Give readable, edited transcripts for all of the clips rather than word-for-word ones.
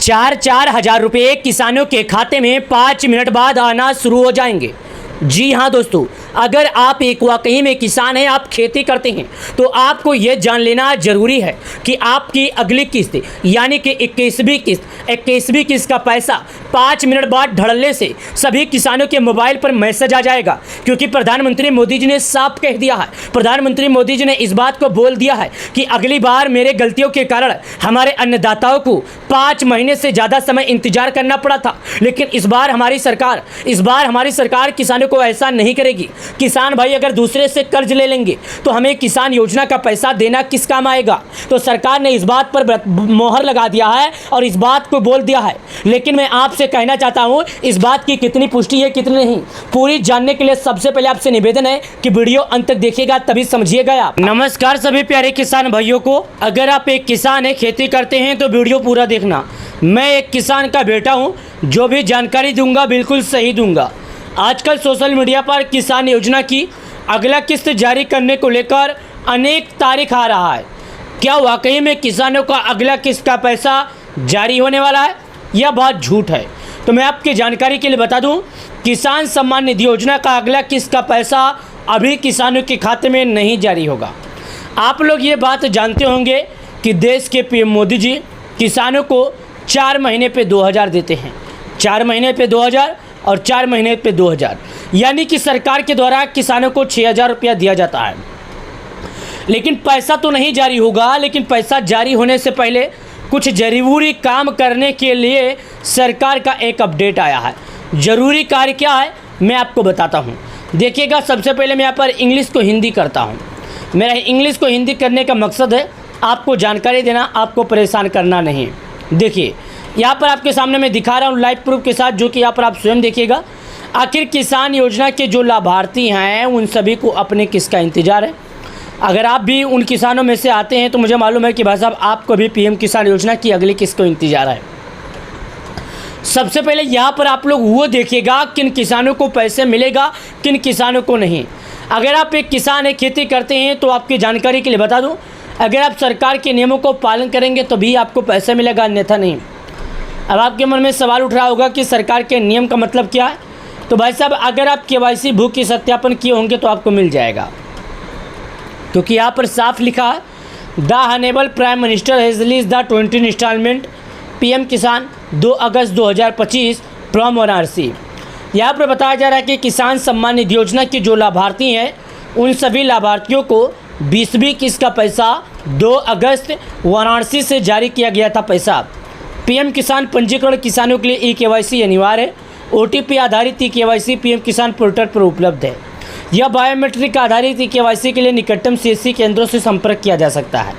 चार हजार रुपये किसानों के खाते में 5 मिनट बाद आना शुरू हो जाएंगे। जी हाँ दोस्तों, अगर आप एक वाकई में किसान हैं, आप खेती करते हैं, तो आपको यह जान लेना जरूरी है कि आपकी अगली किस्त यानी कि 21वीं किस्त का पैसा 5 मिनट बाद ढलने से सभी किसानों के मोबाइल पर मैसेज आ जाएगा। क्योंकि प्रधानमंत्री मोदी जी ने साफ कह दिया है, प्रधानमंत्री मोदी जी ने इस बात को बोल दिया है कि अगली बार मेरे गलतियों के कारण हमारे अन्नदाताओं को 5 महीने से ज़्यादा समय इंतजार करना पड़ा था, लेकिन इस बार हमारी सरकार किसानों को ऐसा नहीं करेगी। किसान भाई अगर दूसरे से कर्ज ले लेंगे तो हमें किसान योजना का पैसा देना किस काम आएगा। तो सरकार ने इस बात पर मोहर लगा दिया है और इस बात को बोल दिया है। लेकिन मैं आपसे कहना चाहता हूं, इस बात की कितनी पुष्टि है कितनी नहीं, पूरी जानने के लिए सबसे पहले आपसे निवेदन है कि वीडियो अंत तक देखिएगा, तभी समझिएगा आप। नमस्कार सभी प्यारे किसान भाइयों को। अगर आप एक किसान है, खेती करते हैं, तो वीडियो पूरा देखना। मैं एक किसान का बेटा हूँ, जो भी जानकारी दूंगा बिल्कुल सही दूंगा। आजकल सोशल मीडिया पर किसान योजना की अगला किस्त जारी करने को लेकर अनेक तारीख आ रहा है। क्या वाकई में किसानों का अगला किस्त का पैसा जारी होने वाला है? यह बात झूठ है। तो मैं आपकी जानकारी के लिए बता दूं, किसान सम्मान निधि योजना का अगला किस्त का पैसा अभी किसानों के खाते में नहीं जारी होगा। आप लोग ये बात जानते होंगे कि देश के पीएम मोदी जी किसानों को 4 महीने पे 2000 देते हैं। 4 महीने पे 2000 और 4 महीने पे 2000, यानी कि सरकार के द्वारा किसानों को 6000 रुपया दिया जाता है। लेकिन पैसा तो नहीं जारी होगा, लेकिन पैसा जारी होने से पहले कुछ ज़रूरी काम करने के लिए सरकार का एक अपडेट आया है। ज़रूरी कार्य क्या है मैं आपको बताता हूँ। देखिएगा, सबसे पहले मैं यहाँ पर इंग्लिश को हिंदी करता हूँ। मेरा इंग्लिश को हिंदी करने का मकसद है आपको जानकारी देना, आपको परेशान करना नहीं। देखिए, यहाँ पर आपके सामने मैं दिखा रहा हूँ लाइव प्रूफ के साथ, जो कि यहाँ पर आप स्वयं देखिएगा। आखिर किसान योजना के जो लाभार्थी हैं उन सभी को अपने किस्त का इंतज़ार है। अगर आप भी उन किसानों में से आते हैं तो मुझे मालूम है कि भाई साहब आपको भी पीएम किसान योजना की अगली किस्त को इंतज़ार है। सबसे पहले यहाँ पर आप लोग वो देखिएगा किन किसानों को पैसे मिलेगा, किन किसानों को नहीं। अगर आप एक किसान है, खेती करते हैं, तो आपकी जानकारी के लिए बता दूँ, अगर आप सरकार के नियमों को पालन करेंगे तो भी आपको पैसा मिलेगा, अन्यथा नहीं। अब आपके मन में सवाल उठ रहा होगा कि सरकार के नियम का मतलब क्या है। तो भाई साहब, अगर आप केवाईसी भू की सत्यापन किए होंगे तो आपको मिल जाएगा, क्योंकि यहाँ पर साफ लिखा है, the honourable prime minister has release the 20 instalment PM Kisan 2 August 2025 from Varanasi. यहाँ पर बताया जा रहा है कि किसान सम्मान निधि योजना के जो लाभार्थी हैं उन सभी लाभार्थियों को 20वीं किस्त का पैसा 2 अगस्त वाराणसी से जारी किया गया था। पैसा पीएम किसान पंजीकरण किसानों के लिए केवाईसी अनिवार्य है। ओटीपी आधारित केवाईसी पीएम किसान पोर्टल पर उपलब्ध है। यह बायोमेट्रिक आधारित केवाईसी के लिए निकटतम सीएससी केंद्रों से संपर्क किया जा सकता है।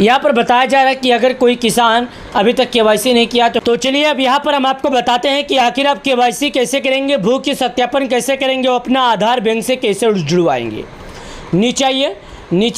यहाँ पर बताया जा रहा है कि अगर कोई किसान अभी तक केवाईसी नहीं किया तो चलिए अब यहाँ पर हम आपको बताते हैं कि आखिर आप केवाईसी कैसे करेंगे, भू की सत्यापन कैसे करेंगे और अपना आधार बैंक से कैसे जुड़वाएंगे। नीचे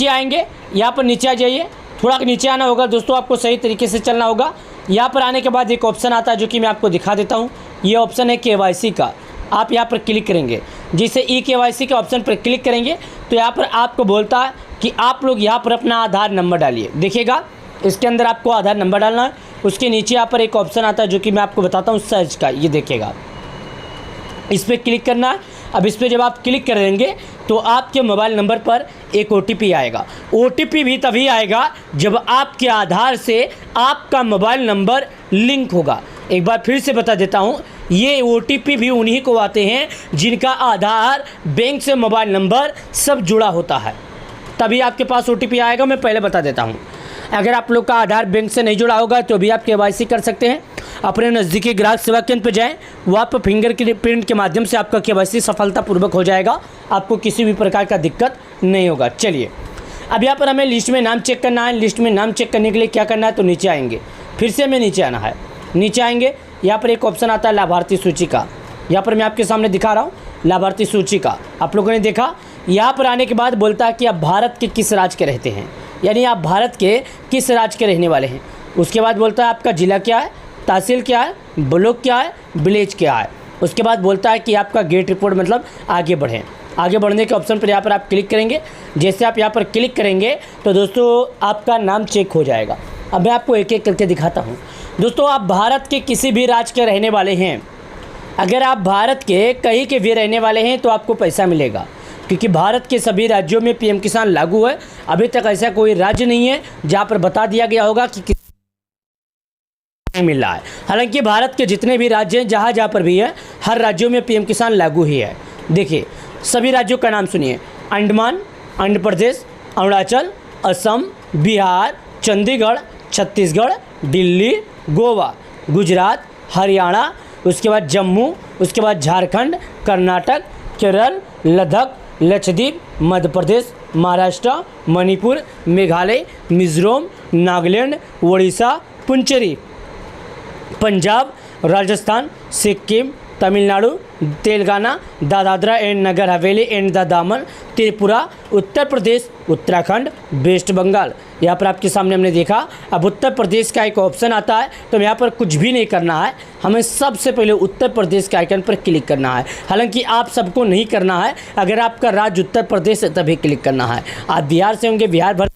आएंगे, यहाँ पर नीचे आ जाइए, थोड़ा नीचे आना होगा दोस्तों, आपको सही तरीके से चलना होगा। यहाँ पर आने के बाद एक ऑप्शन आता है जो कि मैं आपको दिखा देता हूँ। ये ऑप्शन है केवाईसी का। आप यहाँ पर क्लिक करेंगे, जिसे केवाईसी के ऑप्शन पर क्लिक करेंगे तो यहाँ पर आपको बोलता है कि आप लोग यहाँ पर अपना आधार नंबर डालिए। देखिएगा, इसके अंदर आपको आधार नंबर डालना है। उसके नीचे यहाँ पर एक ऑप्शन आता है जो कि मैं आपको बताता हूँ सर्च का। ये देखिएगा, इस पर क्लिक करना है। अब इस पर जब आप क्लिक करेंगे तो आपके मोबाइल नंबर पर एक ओटीपी आएगा। ओटीपी भी तभी आएगा जब आपके आधार से आपका मोबाइल नंबर लिंक होगा। एक बार फिर से बता देता हूँ, ये ओटीपी भी उन्हीं को आते हैं जिनका आधार, बैंक से मोबाइल नंबर सब जुड़ा होता है, तभी आपके पास ओटीपी आएगा। मैं पहले बता देता हूँ, अगर आप लोग का आधार बैंक से नहीं जुड़ा होगा तो भी आप केवाईसी कर सकते हैं। अपने नज़दीकी ग्राहक सेवा केंद्र पर जाएं, वहाँ पर फिंगरप्रिंट के माध्यम से आपका केवाईसी सफलतापूर्वक हो जाएगा। आपको किसी भी प्रकार का दिक्कत नहीं होगा। चलिए, अब यहाँ पर हमें लिस्ट में नाम चेक करना है। लिस्ट में नाम चेक करने के लिए क्या करना है, तो नीचे आएंगे, फिर से हमें नीचे आना है। नीचे आएंगे, यहाँ पर एक ऑप्शन आता है लाभार्थी सूची का। यहाँ पर मैं आपके सामने दिखा रहा हूँ लाभार्थी सूची का। आप लोगों ने देखा, यहाँ पर आने के बाद बोलता है कि आप भारत के किस राज्य के रहते हैं, यानी आप भारत के किस राज्य के रहने वाले हैं। उसके बाद बोलता है आपका ज़िला क्या है, तहसील क्या है, ब्लॉक क्या है, विलेज क्या है। उसके बाद बोलता है कि आपका गेट रिपोर्ट मतलब आगे बढ़ें। आगे बढ़ने के ऑप्शन पर यहाँ पर आप क्लिक करेंगे। जैसे आप यहाँ पर क्लिक करेंगे तो दोस्तों आपका नाम चेक हो जाएगा। अब मैं आपको एक एक करके दिखाता हूँ। दोस्तों, आप भारत के किसी भी राज्य के रहने वाले हैं, अगर आप भारत के कहीं के भी रहने वाले हैं तो आपको पैसा मिलेगा, क्योंकि भारत के सभी राज्यों में पीएम किसान लागू है। अभी तक ऐसा कोई राज्य नहीं है जहाँ पर बता दिया गया होगा कि नहीं मिल रहा है। हालांकि भारत के जितने भी राज्य हैं, जहाँ जहाँ पर भी है, हर राज्यों में पीएम किसान लागू ही है। देखिए, सभी राज्यों का नाम सुनिए: अंडमान, आंध्र प्रदेश, अरुणाचल, असम, बिहार, चंडीगढ़, छत्तीसगढ़, दिल्ली, गोवा, गुजरात, हरियाणा, उसके बाद जम्मू, उसके बाद झारखंड, कर्नाटक, केरल, लद्दाख, लक्षद्वीप, मध्य प्रदेश, महाराष्ट्र, मणिपुर, मेघालय, मिजोरम, नागालैंड, उड़ीसा, पुंचेरी, पंजाब, राजस्थान, सिक्किम, तमिलनाडु, तेलंगाना, दादरा एंड नगर हवेली एंड दामन, त्रिपुरा, उत्तर प्रदेश, उत्तराखंड, वेस्ट बंगाल। यहाँ पर आपके सामने हमने देखा। अब उत्तर प्रदेश का एक ऑप्शन आता है, तो यहाँ पर कुछ भी नहीं करना है, हमें सबसे पहले उत्तर प्रदेश के आइकन पर क्लिक करना है। हालांकि आप सबको नहीं करना है, अगर आपका राज्य उत्तर प्रदेश है तभी क्लिक करना है। आप बिहार से होंगे, बिहार भर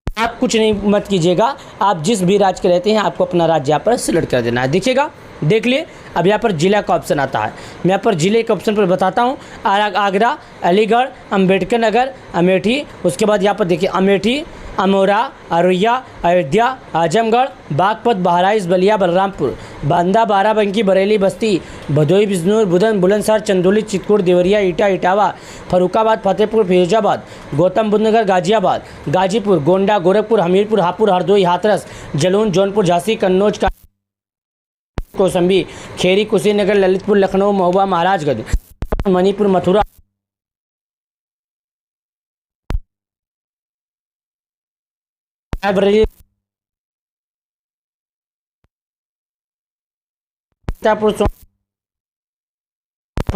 आप कुछ नहीं मत कीजिएगा, आप जिस भी राज्य के रहते हैं आपको अपना राज्य यहाँ पर सिलेक्ट कर देना है। देखिएगा, देख लिए। अब यहाँ पर जिला का ऑप्शन आता है, मैं यहाँ पर जिले के ऑप्शन पर बताता हूँ। आगरा, अलीगढ़, अम्बेडकर नगर, अमेठी, उसके बाद यहाँ पर देखिए अमेठी, अमोरा, औरैया, अयोध्या, आजमगढ़, बागपत, बहराइच, बलिया, बलरामपुर, बांदा, बाराबंकी, बरेली, बस्ती, भदोई, बिजनौर, बुलंदशहर, चंदौली, चित्रकूट, देवरिया, इटावा, फरुखाबाद, फतेहपुर, फिरोजाबाद, गौतम बुद्ध नगर, गाजियाबाद, गाजीपुर, गोंडा, गोरखपुर, हमीरपुर, हापुड़, हरदोई, हाथरस, जलून, जौनपुर, झांसी, कन्नौज, कौसंबी, खेरी, कुशीनगर, ललितपुर, लखनऊ, महोबा, महाराजगंज, मणिपुर, मथुरा, पर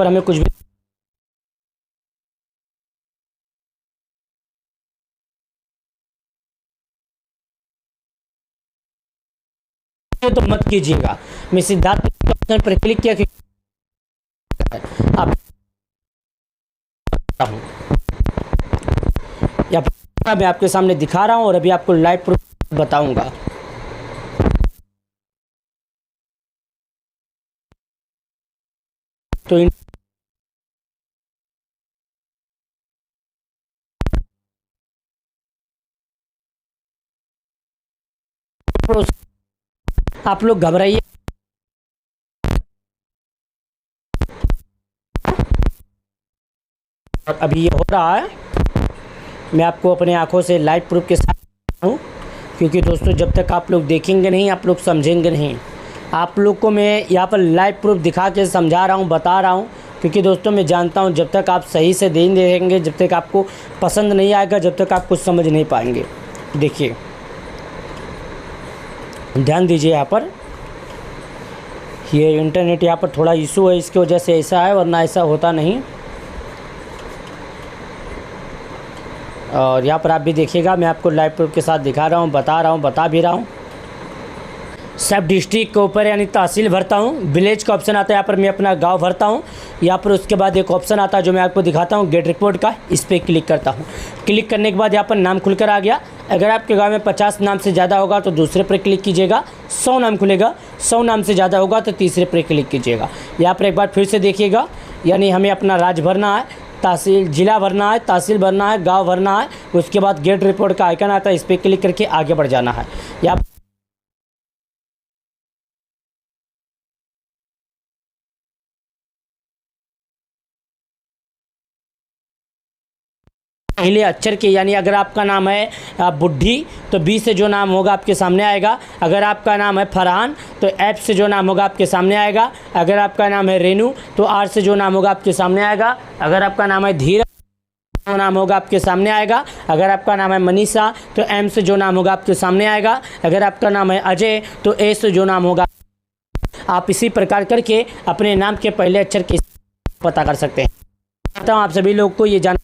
हमें कुछ भी तो मत कीजिएगा। मैं सिद्धार्थ ऑप्शन पर क्लिक किया कि आप मैं आपके सामने दिखा रहा हूं और अभी आपको लाइव प्रूफ बताऊंगा। तो आप लोग घबराइए, और अभी ये हो रहा है। मैं आपको अपने आंखों से लाइव प्रूफ के साथ हूँ, क्योंकि दोस्तों जब तक आप लोग देखेंगे नहीं, आप लोग समझेंगे नहीं। आप लोग को मैं यहाँ पर लाइव प्रूफ दिखा के समझा रहा हूँ, बता रहा हूँ, क्योंकि दोस्तों मैं जानता हूँ जब तक आप सही से नहीं देखेंगे, जब तक आपको पसंद नहीं आएगा, जब तक आप कुछ समझ नहीं पाएंगे। देखिए, ध्यान दीजिए, यहाँ पर ये इंटरनेट यहाँ पर थोड़ा इशू है, इसकी वजह से ऐसा है, वरना ऐसा होता नहीं। और यहाँ पर आप भी देखिएगा, मैं आपको लाइव प्रूफ के साथ दिखा रहा हूँ, बता भी रहा हूँ। सब डिस्ट्रिक्ट के ऊपर यानी तहसील भरता हूँ, विलेज का ऑप्शन आता है, यहाँ पर मैं अपना गांव भरता हूँ। यहाँ पर उसके बाद एक ऑप्शन आता है जो मैं आपको दिखाता हूँ, गेट रिपोर्ट का, इस पर क्लिक करता हूँ। क्लिक करने के बाद यहाँ पर नाम खुलकर आ गया। अगर आपके गांव में 50 नाम से ज़्यादा होगा तो दूसरे पर क्लिक कीजिएगा, 100 नाम खुलेगा, 100 नाम से ज़्यादा होगा तो तीसरे पर क्लिक कीजिएगा। यहाँ पर एक बार फिर से देखिएगा, यानी हमें अपना राज्य भरना है, तहसील जिला भरना है, तहसील भरना है, गांव भरना है, उसके बाद गेट रिपोर्ट का आइकन आता है, इस पर क्लिक करके आगे बढ़ जाना है। यहाँ पहले अक्षर के, यानी अगर आपका नाम है बुढ़ी तो बी से जो नाम होगा आपके सामने आएगा। अगर आपका नाम है फरहान तो एफ से जो नाम होगा आपके सामने आएगा। अगर आपका नाम है रेनू तो आर से जो नाम होगा आपके सामने आएगा। अगर आपका नाम है धीरज जो नाम होगा आपके सामने आएगा। अगर आपका नाम है मनीषा तो एम से जो नाम होगा आपके सामने आएगा। अगर आपका नाम है अजय तो ए से जो नाम होगा। आप इसी प्रकार करके अपने नाम के पहले अक्षर के पता कर सकते हैं। आप सभी लोग को ये जान